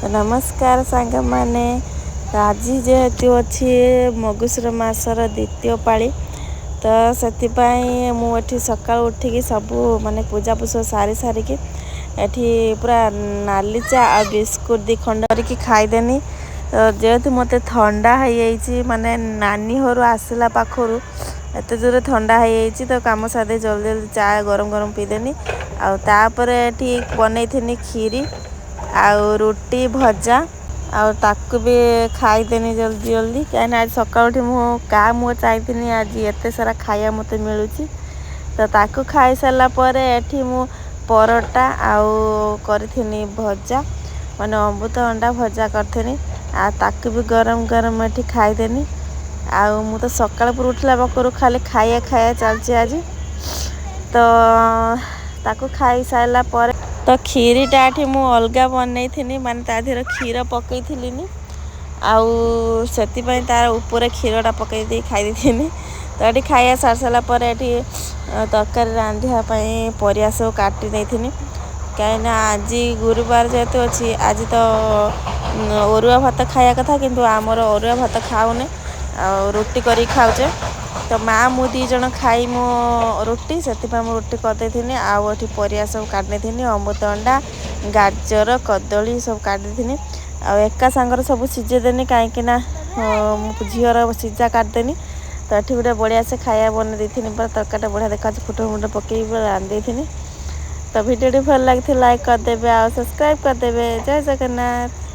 नमस्कार सांग माने आज जेहेतु अच्छी मगुसुर मासर द्वितीय पाली तो से मुझे सका उठिकी सबू माने पूजा पूछ सारी सारिकी एठी पूरा नाली चा आ बिस्कुट दी खंड करके खाईदेनी। तो जेहेतु मत ठंडा है माने नानी घर आसला पाखर एत जोर ठंडा है तो कम सादे जल्दी जल्दी चा गरम गरम पीदेनी। आपर ये बनई खीरी आउ रुटी भजा आउ ताकू भी खाईदेनी जल्दी जल्दी कहीं आज सका मुझे चाहिए आज एत सारा खाया मत मिलूँ तो ताकू खाई सारा पर एठी मु परोटा आउ करी भजा माने अमृतभंडा भजा करी ताकू भी गरम गरम एठी खाईदेनी। आउ मु तो सकाळ पर उठला बकरू खाली खाया खाया चलची आज तो ताकू खाई सारा पर तो खीरीटा एठी मु अलगा बनई थी माने ता देहर क्षीर पकई थी आउ सेति पई तार ऊपर क्षीरटा पकई दे खाई थी। तो ये खाया सार सारा पर ये तरकारी रांधिया परिया सब काटी नहीं थी कहीं आज गुरुवार जेहेतु अच्छी आज तो अरुआ भात खाया कथा किंतु आमर अरुआ भात खाऊने रुटी करी खाऊचे तो माँ मु दी जन खाई मो रुटी से रुटी करदे थी आउ ये परिया सब काटनी थी अमृतभंडा गाजर कदली सब काटी थी एका सांगर सब सीझेदेनी कहीं झीर सीझा काटदेनी। तो ये गोटे बढ़िया से खाया बन दी तरकारी बढ़िया देखा फुट फुट पकई रांधि थी। तो वीडियो भल लगी लाइक करदे और सब्सक्राइब करदे। जय जगन्नाथ।